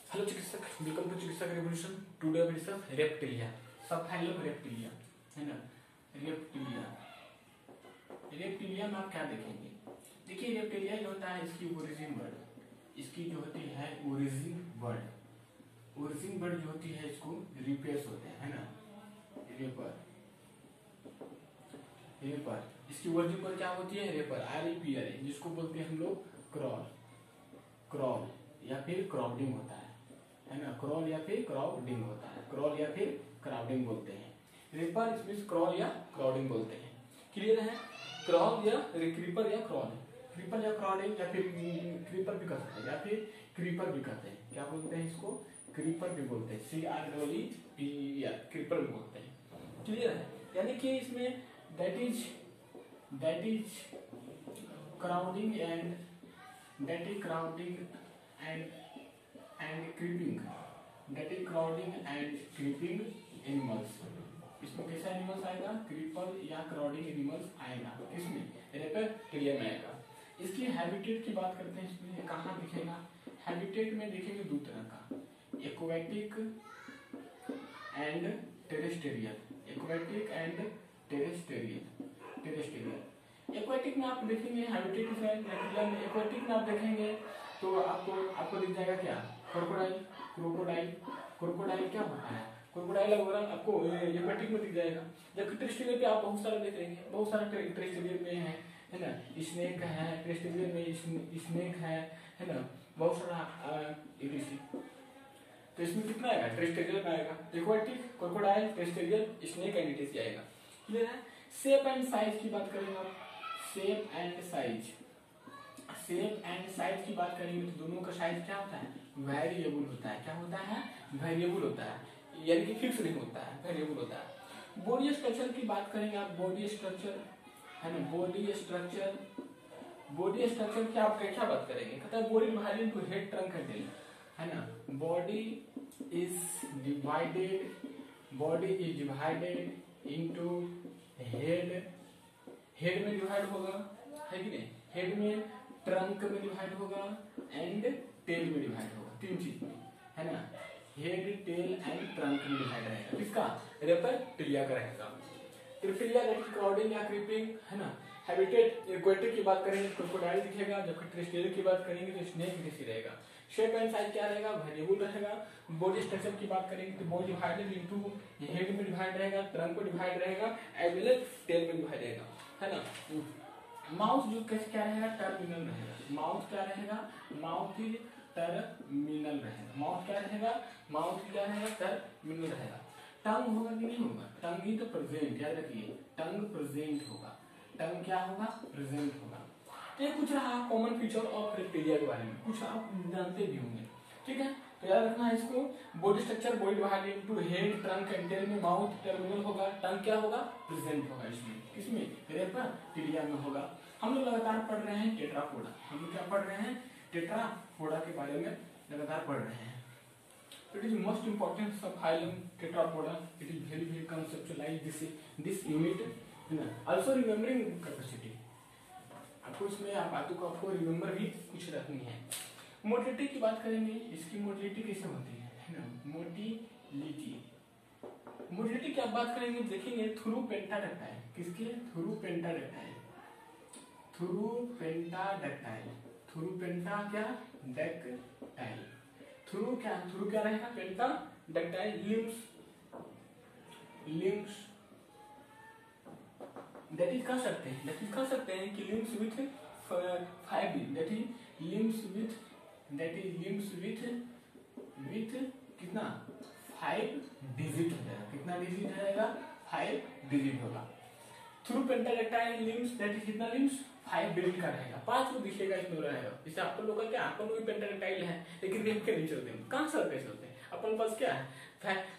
Hello चिकित्सक, welcome to चिकित्सक revolution. Today we discuss reptilia, sub phylum reptilia, है ना। रेप्टिलिया, रेप्टिलिया में आप क्या देखेंगे? देखिए रेप्टिलिया जो होता है इसकी ओरिजिन वर्ड, इसकी जो होती है ओरिजिन वर्ड जो होती है इसको रिपेयर्स होते हैं, है ना। रेपर इसकी ओरिजिन वर्ड क्या होती है? रेपर, REPR, जिसको बोलते हैं हम लोग क्रॉल या फिर क्रॉडिंग होता है ना। क्रॉल या फिर क्राउडिंग होता है, क्रॉल या फिर क्राउडिंग बोलते हैं। रेपर इसमें क्रॉल या क्राउडिंग बोलते हैं। क्लियर है? क्रॉल या क्रीपर या क्रॉल, क्रीपर या क्राउडिंग या फिर क्रीपर भी कर सकते हैं या फिर क्रीपर भी कहते हैं। क्या बोलते हैं इसको? क्रीपर भी बोलते हैं, CROLEPER, क्रीपर भी बोलते हैं। क्लियर है? यानी कि इसमें that is crowding and creeping animals. इसमें कैसा एनिमल्स आएगा? क्रीपर या क्राउडिंग एनिमल्स आएगा। किसमें? रेप्टिलिया में आएगा। इसकी हैबिटेट की बात करते हैं, इसमें कहाँ दिखेगा? हैबिटेट में देखेंगे दो तरह का, एक्वेटिक एंड टेरेस्ट्रियल। एक्वेटिक में आप देखेंगे हैबिटेट में, एक्वेटिक में आप देखेंगे तो आपको दिख जाएगा क्या? क्रोकोडाइल क्या होता है? क्रोकोडाइल वगैरह आपको एक्वेटिक में दिख जाएगा। जबकि टेरेस्ट्रियल पे आप बहुत सारा देख लेंगे, बहुत सारा टेरेस्ट्रियल में है ना। स्नेक है टेरेस्ट्रियल में, स्नेक है ना, बहुत सारा etc। तो इसमें कितना आएगा? टेरेस्ट्रियल में आएगा aquatic, crocodile, terrestrial, snake and etc आएगा। क्लियर है? शेप एंड साइज की बात करेंगे आप, शेप एंड साइज की बात करेंगे तो दोनों का साइज क्या होता है? वेरिएबल होता है। क्या होता है? वेरिएबल होता है, यानी कि फिक्स नहीं होता है, वेरिएबल होता है। बॉडी स्ट्रक्चर की बात करेंगे आप, बॉडी स्ट्रक्चर है ना। बॉडी स्ट्रक्चर की आप क्या बात करेंगे? कहता है body divided into head, trunk and tail, है ना। Body is divided into head में डिवाइड होगा, है कि नहीं? हेड में, ट्रंक में डिवाइड होगा एंड टेल में डिवाइड होगा, तीन चीज में, है ना। हेड, टेल एंड ट्रंक में डिवाइड रहेगा। किसका? रेप्टिलिया का रहेगा। रेप्टिलिया क्राउडिंग या क्रीपिंग, है ना। हैबिटेट, एक्वेटिक की बात करेंगे तो क्रोकोडाइल दिखेगा, जबकि टेरेस्ट्रियल की बात करेंगे तो स्नेक जैसी रहेगा। शेप एंड साइज क्या रहेगा? वेरिएबल रहेगा। बॉडी स्ट्रक्चर की बात करेंगे तो बॉडी डिवाइडेड इनटू हेड में डिवाइड रहेगा, ट्रंक में डिवाइड रहेगा, एज वेल एज टेल में डिवाइड रहेगा, है ना। माउथ जो कैसे क्या रहेगा? टर्मिनल रहेगा। माउथ क्या रहेगा? माउथ इज टर्मिनल रहेगा। माउथ क्या रहेगा? टर्मिनल रहेगा। टंग होगा कि नहीं होगा? टंग ही तो प्रेजेंट, याद रखिए, टंग प्रेजेंट होगा। टंग क्या होगा? प्रेजेंट होगा। ये कुछ रहा कॉमन फीचर ऑफ रेप्टिलिया के बारे में, कुछ आप जानते भी होंगे, ठीक है। तो याद रखना है इसको। Body structure, body divided into head, trunk and tail में माउथ टर्मिनल होगा, टंग क्या होगा? प्रेजेंट होगा। इसमें रेप्टिलिया में होगा। हम लोग लगातार पढ़ रहे हैं टेट्रापोडा। हम लोग क्या पढ़ रहे हैं? टेट्रापोडा के बारे में लगातार पढ़ रहे हैं। It is most important subphylum Tetrapoda. It is very conceptualized this unit, है ना। Also remembering capacity, आपको इसमें आप बातों को आपको रिमेम्बर भी कुछ रखनी है। मोटिलिटी की बात करेंगे, इसकी मोटिलिटी कैसे होती है ना। मोटिलिटी की आप बात करेंगे, देखेंगे थ्रू पेंटाडक्टाइल। किसके? थ्रू पेंटाडक्टाइल। थ्रू पेंटा क्या? डक्टाइल। थ्रू क्या रहेगा? पेंटाडक्टाइल। लिम्स दैट इज कह सकते हैं कि limbs with 5, that is limbs with कितना? 5 डिजिट हो जाएगा। कितना डिजिट रहेगा? 5 डिजिट होगा। थ्रू पेंटाडक्टाइल लिम्स, दैट इज कितना लिम्स? 5 डिजिट का रहेगा। 5 को दिखेगा इसमें रहेगा। जैसे अपन लोग का क्या, अपन लोग पेंटाडक्टाइल है लेकिन रेप के नहीं चलते, कहाँ से चलते हैं? अपन पास क्या है?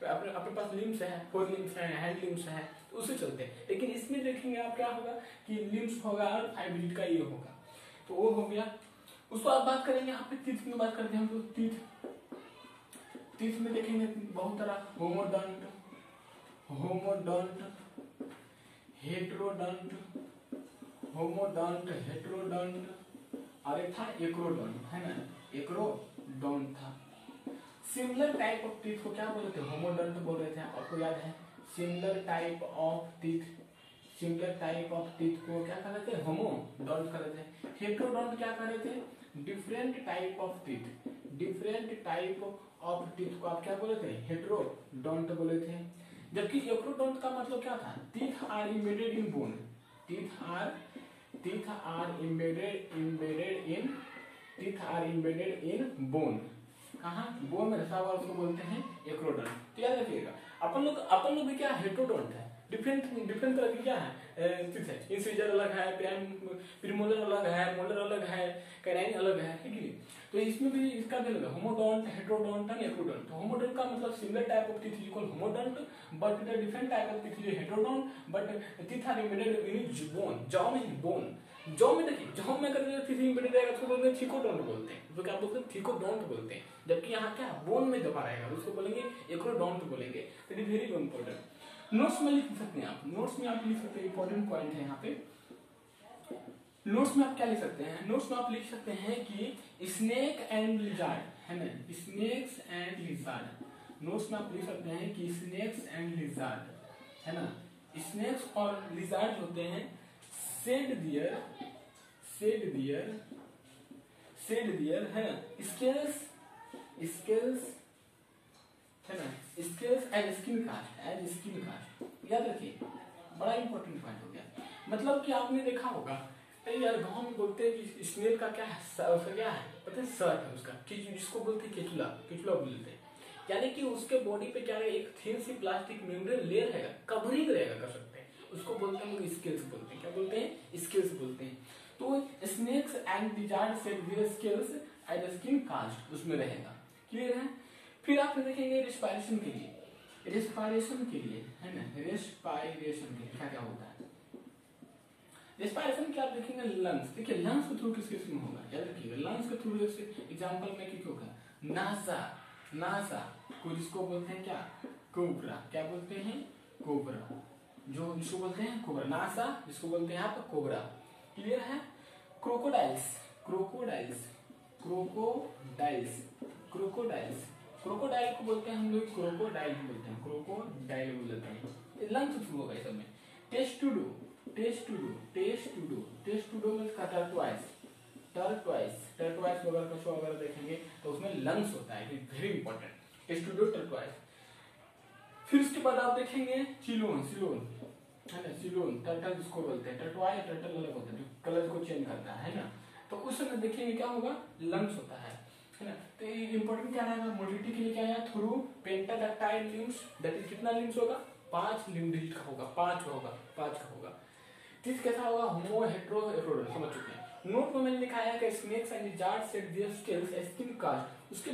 अपने पास लिम्स है, 4 लिम्स है, हैंड लिम्स है, तो उससे चलते हैं। लेकिन इसमें देखेंगे आप क्या होगा कि लिम्स होगा और 5 डिजिट का ये होगा, तो वो हो गया। उसको आप बात करेंगे यहाँ पे टीथ में बात करते हैं हम लोग। टीथ में देखेंगे बहुत तरह, होमोडोंट, हेटेरोडोंट और एक था एक्रोडोंट, है ना। एक्रोडोंट था। सिमिलर टाइप ऑफ टीथ को क्या बोलते थे, होमोडोंट बोल रहे थे, आपको याद है। Similar type of teeth, similar type of teeth को क्या कह रहे थे, होमोडोंट कह रहे थे। हेटेरोडोंट क्या कह रहे थे, different type of teeth, different type of teeth को आप क्या बोले थे, हेटेरोडोंट बोले थे। जबकि एक्रोडोंट का मतलब क्या था, teeth are embedded in bone, teeth are embedded in bone, कहाँ, बोन में रसा हुआ, उसको बोलते हैं एक्रोडोंट। तो याद रखिएगा, अपन लोग भी क्या हेटेरोडोंट है, डिफरेंट तरह की क्या है, इंसिजर अलग है, प्रीमोलर अलग है, मोलर अलग है, कैनाइन अलग है, ठीक है। तो इसमें भी इसका भी अलग है, होमोडोंट, हेटेरोडोंट एंड एक्रोडोंट। तो होमोडोंट का मतलब similar type of teeth is called homodont, but the different type of teeth is heterodont, but teeth are embedded in bone, jaw में, बोन जॉ में, देखिए जॉ में अगर टीथ एम्बेडेड रहेगा उसको बोलते हैं थिकोडोंट बोलते हैं, तो क्या बोलते हैं, थिकोडोंट बोलते हैं। जबकि यहाँ क्या बोन में दबा रहेगा उसको बोलेंगे एक्रोडोंट बोलेंगे। तो it is very important. Notes में लिख सकते हैं आप, नोट्स में आप लिख सकते हैं, इंपॉर्टेंट पॉइंट है यहाँ पे। नोट्स में आप क्या लिख सकते हैं, नोट्स में आप लिख सकते हैं कि स्नेक एंड लिजार्ड, है ना, स्नेक्स एंड लिजार्ड। नोट्स में आप लिख सकते हैं कि स्नेक्स एंड लिजार्ड, है ना, स्नेक्स और लिजार्ड होते हैं शेड दियर, है ना, स्केल्स है ना, स्केल्स एंड स्किन कास्ट, याद रखिए, बड़ा इंपॉर्टेंट पॉइंट हो गया। मतलब कि आपने देखा होगा, अरे यार गांव में बोलते हैं कि स्नेल का क्या है, उसका क्या है पता है, सर्ट है उसका, जिसको बोलते हैं केचुला बोलते हैं। यानी कि उसके बॉडी पे क्या है, एक थिन सी प्लास्टिक मेम्ब्रेन लेयर है, कवरिंग रहेगा, कर सकते हैं, उसको बोलते हैं लोग स्केल्स बोलते हैं। क्या बोलते हैं, स्केल्स बोलते हैं। तो snakes and lizard shed their scales and skin cast उसमें रहेगा, क्लियर है। फिर आप देखेंगे रेस्पिरेशन के लिए, है ना, रेस्पिरेशन के लिए क्या क्या होता है। रेस्पिरेशन क्या आप देखेंगे, लंग्स, देखिए लंग्स के थ्रू किस में होगा, याद रखिएगा, लंग्स के थ्रू एग्जांपल में क्या होगा, नासा को जिसको बोलते हैं क्या, कोबरा, क्या बोलते हैं, कोबरा, जो जिसको बोलते हैं कोबरा, नासा जिसको बोलते हैं आप कोबरा, क्लियर है। क्रोकोडाइल को बोलते हैं हम लोग, क्रोकोडाइल बोलते हैं, लंग्स थ्रू होगा इस समय। टेस्टुडो में टर्टवाइस वगैरह देखेंगे तो उसमें लंग्स होता है, वेरी इंपॉर्टेंट, टेस्टुडो टर्टवाइस। फिर उसके बाद आप देखेंगे सिलोन, है ना, सिलोन टर्टल जिसको बोलते हैं, टर्टवाइस टर्टल अलग होता है जो कलर को चेंज करता है ना। तो उस समय देखेंगे क्या होगा, लंग्स होता है ना। तो ये इंपॉर्टेंट क्या रहेगा, मोटिलिटी के लिए क्या है, थ्रू पेंटाडक्टाइल लिम्स, दैट इज कितना लिम्स होगा, 5 लिम्ब डिजिट का होगा, 5 का होगा। किस कैसा होगा, होमो हेटेरो एक्रोडोंट, समझ चुके हैं। नोट में मैंने लिखा है कि snakes and lizard shed their scales skin cast, उसके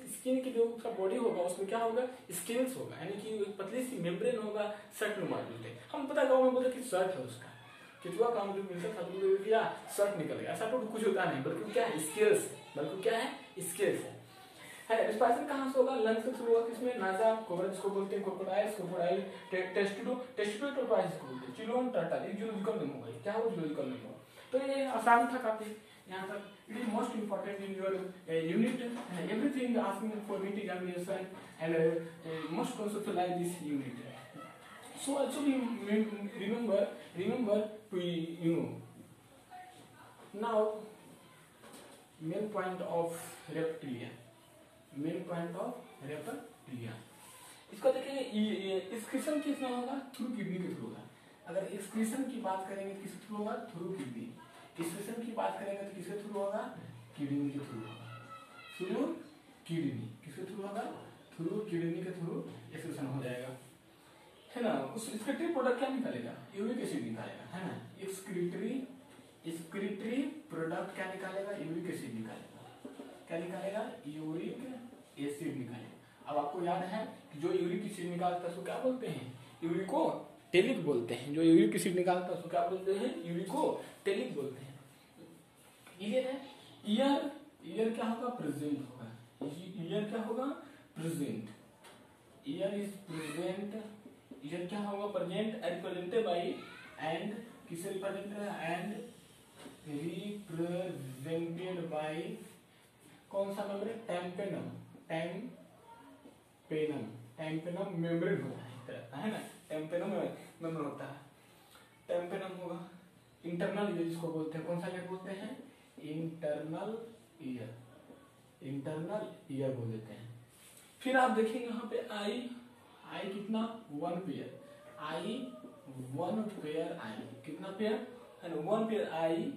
स्किन की जो उसका बॉडी होगा उसमें क्या होगा, स्केल्स होगा, यानी कि एक पतली सी मेम्ब्रेन होगा, शर्ट नुमा बोलते, हम पता गाँव में बोलते कि शर्ट है उसका, किचुआ काम जो मिलता था तो शर्ट निकल गया, ऐसा तो कुछ होता नहीं, बल्कि क्या है, स्केल्स, है। रेस्पिरेशन कहाँ से होगा, लंग्स के थ्रू होगा, किसमें, नासा, कोबरा जिसको बोलते हैं, क्रोकोडाइल, टेस्टुडो टर्टवाइस जिसको बोलते हैं, चिलोन टर्टल, एक जूलॉजिकल नेम होगा, क्या हो जूलॉजिकल नेम होगा। तो ये आसान था काफी, यहाँ तक it is most important in your unit, everything asking for NEET examination and must conceptualize this unit. So also remember to now main point of reptilia, इसको देखेंगे, एक्सक्रीशन किसमें होगा, थ्रू किडनी के थ्रू होगा। अगर एक्सक्रीशन की बात करेंगे किस थ्रू होगा, थ्रू किडनी। एक्सक्रीशन की बात करेंगे तो किसके थ्रू होगा, किडनी के थ्रू होगा, थ्रू किडनी, किसके थ्रू होगा, थ्रू किडनी के थ्रू एक्सक्रीशन हो जाएगा, है ना। उस एक्सक्रीटरी प्रोडक्ट क्या निकालेगा, यूरिक एसिड निकालेगा, है ना। एक्सक्रीटरी प्रोडक्ट क्या निकालेगा, यूरिक एसिड निकालेगा, क्या निकालेगा, यूरिक एसिड निकालेगा। अब आपको याद है कि जो यूरिक एसिड निकालता है उसको क्या बोलते हैं, यूरिकोटेलिक बोलते हैं, जो यूरिक एसिड निकालता है उसको क्या बोलते हैं, यूरिकोटेलिक बोलते हैं। क्लियर है। ईयर क्या होगा, प्रेजेंट होगा, ईयर क्या होगा, present, year is present, year क्या होगा, प्रेजेंट, रिप्रेजेंटेड बाई एंड, किसे रिप्रेजेंट है, एंड रिप्रेजेंटेड बाई कौन सा नंबर है, टेम्पेनम, टेम्पेनम, टेम्पेनम मेम्ब्रेन होता है इस तरह का, है ना, टेम्पेनम मेम्ब्रेन होता है, टेम्पेनम होगा। इंटरनल ईयर जिसको बोलते हैं, कौन सा ईयर बोलते हैं, इंटरनल ईयर, इंटरनल ईयर बोल देते हैं। फिर आप देखेंगे यहाँ पे आई, आई कितना, 1 पेयर, आई 1 पेयर, आई कितना pair, 1 pair I,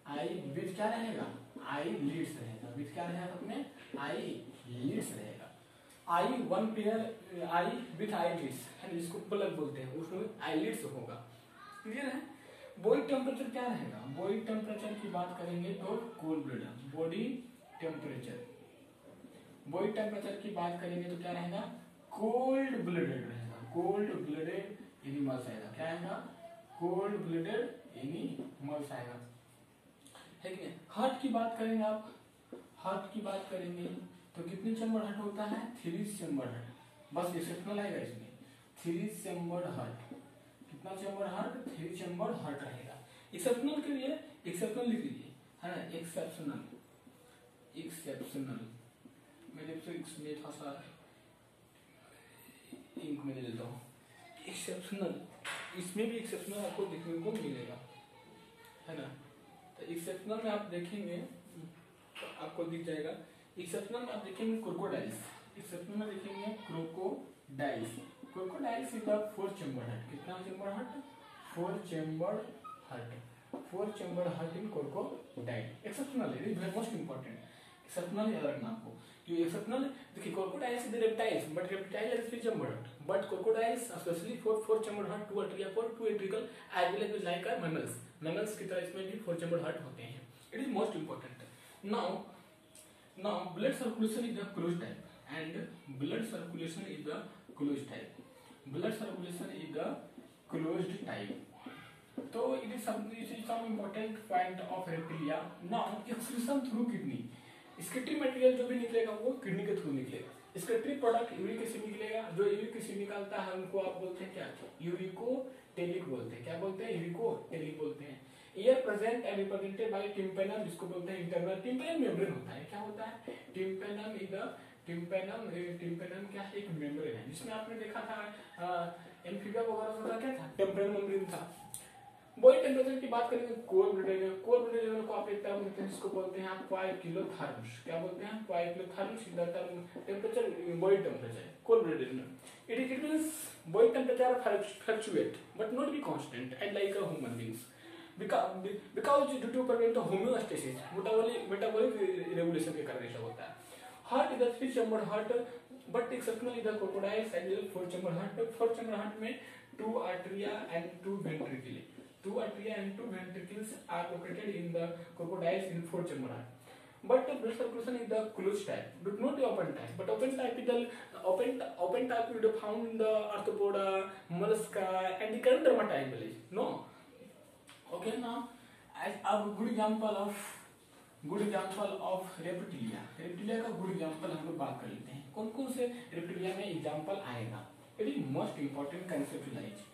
I with क्या रहेगा, आई लीड्स रहेगा, विथ क्या रहेगा अपने, आई लीड्स रहेगा, eye 1 pair eye with eyelids, है जिसको प्लग बोलते हैं, उसमें आई लीड्स होगा। क्लियर है। बॉडी टेम्परेचर क्या रहेगा, बॉडी टेम्परेचर की बात करेंगे तो cold blood, body temperature, body temperature की बात करेंगे तो क्या रहेगा, कोल्ड ब्लडेड रहेगा, कोल्ड ब्लडेड एनिमल्स आएगा, क्या आएगा, कोल्ड ब्लडेड एनिमल्स आएगा, है कि नहीं। हार्ट की बात करेंगे आप, हार्ट की बात करेंगे तो कितने चैम्बर हार्ट होता है, 3 चैम्बर हार्ट, बस एक्सेप्शनल आएगा इसमें, 3 चैम्बर हार्ट, कितना चैम्बर हार्ट, 3 चैम्बर हार्ट रहेगा। एक्सेप्शनल के लिए एक्सेप्शनल लिख लीजिए, है ना, एक्सेप्शनल, एक्सेप्शनल, मेरे तो इसमें था सा इंक में दे देता हूँ, एक्सेप्शनल, इसमें भी एक्सेप्शनल आपको देखने को मिलेगा, है ना। तो एक्सेप्शनल में आप देखेंगे तो आपको दिख जाएगा, एक्सेप्शनल में आप देखेंगे क्रोकोडाइल्स, एक्सेप्शनल में देखेंगे crocodiles, crocodiles is the 4 chamber heart, कितना chamber heart, 4 chamber heart, 4 chamber heart in crocodile, exceptional है, वेरी मोस्ट इंपॉर्टेंट, एक्सेप्शनल याद रखना आपको। जो एक्सेप्शनल, देखिए crocodiles is reptiles, but reptile has 3 chamber heart, but crocodiles especially 4 chambered heart, 2 atria for 2 ventricle as well as like mammals, mammals की तरह इसमें भी 4 chambered heart होते हैं। It is most important. Now blood circulation is the closed type and blood circulation is the closed type, blood circulation is the closed type. तो it is some important point of reptilia. Now excretion through kidney, excretory material जो भी निकलेगा वो kidney के through निकलेगा, स्केटरी product uric acid निकलेगा, जो uric acid निकालता है उनको आप बोलते हैं क्या, यूरिकोटेलिक बोलते हैं, क्या बोलते हैं, यूरिकोटेलिक बोलते हैं। Year present and represented by tympanum, जिसको बोलते हैं इंटरनल टिम्पेनम मेम्ब्रेन होता है, क्या होता है, टिम्पेनम इज द टिम्पेनम क्या है, एक मेम्ब्रेन है, जिसमें आपने देखा था एम्फीबिया वगैरह का क्या था, टेम्पेनम मेम्ब्रेन था। बॉडी टेम्परेचर की बात करेंगे, cold blooded, cold blooded level को आप एक टर्म देते हैं जिसको बोलते हैं आप 5 किलो थर्म्स, क्या बोलते हैं, 5 poikilotherms is the term temperature, body temperature cold blooded में। It means body temperature fluctuate but not be constant and like a human beings, because due to prevent the homeostasis, metabolic regulation के कारण ऐसा होता है। Heart is the 3 chamber heart, but exceptional is the crocodiles and 4 chamber heart, 4 chamber heart में 2 आर्टरिया and 2 ventricle, 2 atria and 2 ventricles are located in the crocodiles in 4 chamber heart. But the blood circulation is the closed type, but not the open type. But open type is the open type will be found in the arthropoda, mollusca, and the current dermatine village. No. Okay, now as a good example of reptilia. Reptilia का good example हम लोग बात कर लेते हैं। कौन कौन से reptilia में example आएगा? It is most important conceptualize.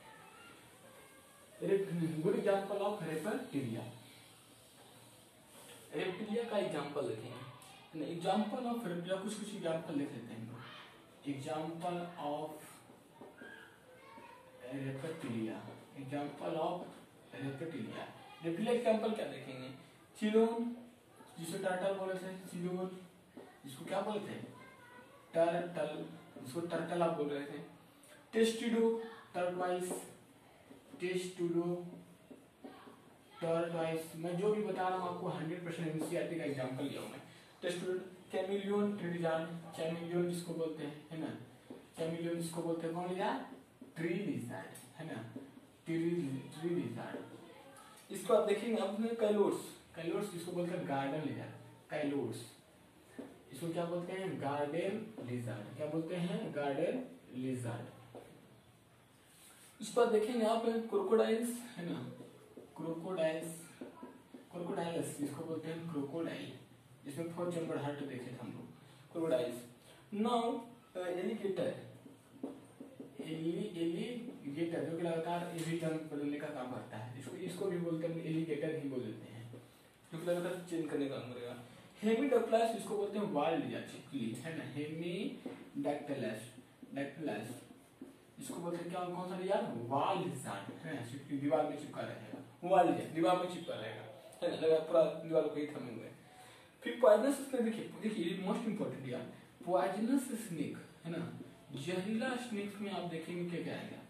Good example of reptilia, reptilia का एग्जाम्पल देखेंगे, एग्जाम्पल ऑफ रेप्टिलिया कुछ एग्जाम्पल लिख लेते हैं हम लोग, example of reptilia, example of reptilia, reptilia example क्या देखेंगे, चिलोन जिसको टर्टल बोले थे, चिलोन जिसको क्या बोले थे, टर्टल, जिसको टर्टल आप बोल रहे थे, टेस्टिडो टर्टवाइस, टेस्टुडो टर्टवाइस, मैं जो भी बता रहा हूँ आपको 100% एनसीईआरटी का एग्जांपल लिया हूँ मैं। टेस्टुडो, कैमिलियन ट्रिलिजार्ड, कैमिलियन जिसको बोलते हैं, है ना, कैमिलियन जिसको बोलते हैं, कौन लिया, ट्री लिजार्ड, है ना, ट्री लिजार्ड। इसको आप देखेंगे अपने कैलोर्स, कैलोर्स जिसको बोलते हैं गार्डन लिजार्ड, कैलोर्स, इसको क्या बोलते हैं, गार्डन लिजार्ड, क्या बोलते हैं, गार्डन लिजार्ड। इस पर देखेंगे आप क्रोकोडाइल्स, है ना, क्रोकोडाइल्स, क्रोकोडाइल्स जिसको बोलते हैं क्रोकोडाइल, जिसमें 4 चैम्बर हार्ट देखे थे हम लोग, क्रोकोडाइल्स। नाउ एलिगेटर, एलिगेटर जो कि लगातार एवी जंप बदलने का काम करता है, इसको भी बोलते हैं, एलिगेटर ही बोल देते हैं, जो कि लगातार चेंज करने का काम करेगा। हेमीडैक्टिलस इसको बोलते हैं वाल्ड या छिपकली, है ना, हेमीडैक्टिलस, डैक्टिलस इसको बोलते हैं क्या, कौन सा यार, वाल लिज़ार्ड, है ना, छिपकली दीवार में चिपका रहेगा, वाल दीवार में चिपका रहेगा, है ना, लगा पूरा दीवार को ही थमे हुए। फिर पॉइजनस स्नेक, देखिए मोस्ट इंपॉर्टेंट यार, पॉइजनस स्नेक, है ना, जहरीला स्नेक में आप देखेंगे क्या क्या आएगा।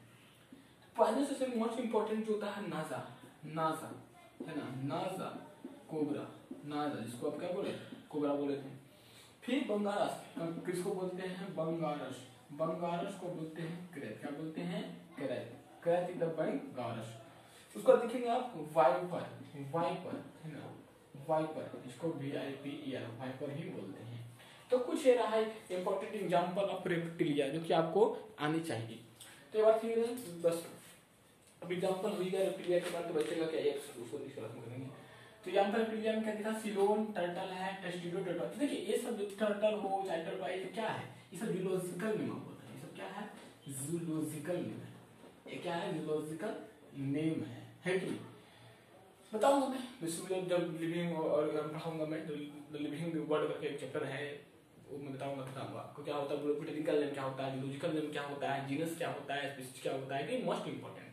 पॉइजनस स्नेक मोस्ट इंपॉर्टेंट जो होता है नाजा, नाजा, है ना, नाजा कोबरा, नाजा जिसको आप क्या बोले, कोबरा बोले थे। फिर बंगारस, किसको बोलते हैं, बंगारस, बंगारस को बोलते हैं क्रेत, क्या बोलते हैं, क्रेत, क्रेत इज द बंगारस। उसको देखेंगे आप वाइपर, वाइपर, है ना, वाइपर इसको VIPER वाइपर ही बोलते हैं। तो कुछ ये रहा है इंपॉर्टेंट एग्जांपल ऑफ रेप्टिलिया जो कि आपको आनी चाहिए। तो एक बार फिर बस अब एग्जांपल हो गया रेप्टिलिया के बाद, तो बचेगा क्या, एक उसको डिस्कस करेंगे। तो यहाँ पर रेप्टिलिया में क्या दिखा, सिलोन टर्टल है, टेस्टिडो टर्टल। तो देखिए ये सब जो टर्टल हो चाहे टर्टल ये क्या है, ये सब जूलॉजिकल नेम होता है, ये सब क्या है, जूलॉजिकल नेम है, ये क्या है, जूलॉजिकल नेम है कि बताऊंगा मैं विश्वविद्यालय जब लिविंग और पढ़ाऊंगा मैं, जो लिविंग वर्ड करके एक चैप्टर है वो मैं बताऊंगा आपको क्या होता है, बोटैनिकल नेम क्या होता है, जूलॉजिकल नेम क्या होता है, जीनस क्या होता है, स्पीशीज क्या होता है, ये मोस्ट इंपॉर्टेंट।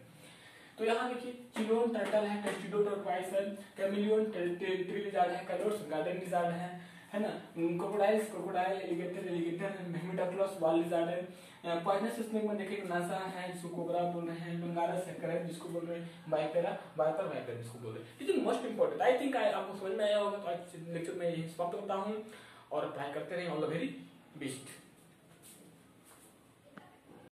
तो यहाँ देखिए चिलोन टर्टल है, टेस्टिडो टर्टवाइस है, कैमिलियन ट्री लिजार्ड है, कैलोट्स गार्डन लिजार्ड है ना, क्रोकोडाइल्स क्रोकोडाइल, एलिगेटर एलिगेटर, हेमीडैक्टिलस वाल लिजार्ड है। पॉइजनस स्नेक में देखेंगे नासा है जिसको कोबरा बोल रहे हैं, बंगारस है क्रेत जिसको बोल रहे हैं, वाइपेरा वाइपर वाइपर जिसको बोल रहे हैं। It is most important, I think आपको समझ में आया होगा। तो आज लेक्चर में यही समाप्त करता हूँ और अप्लाई करते रहे, ऑल द वेरी बेस्ट।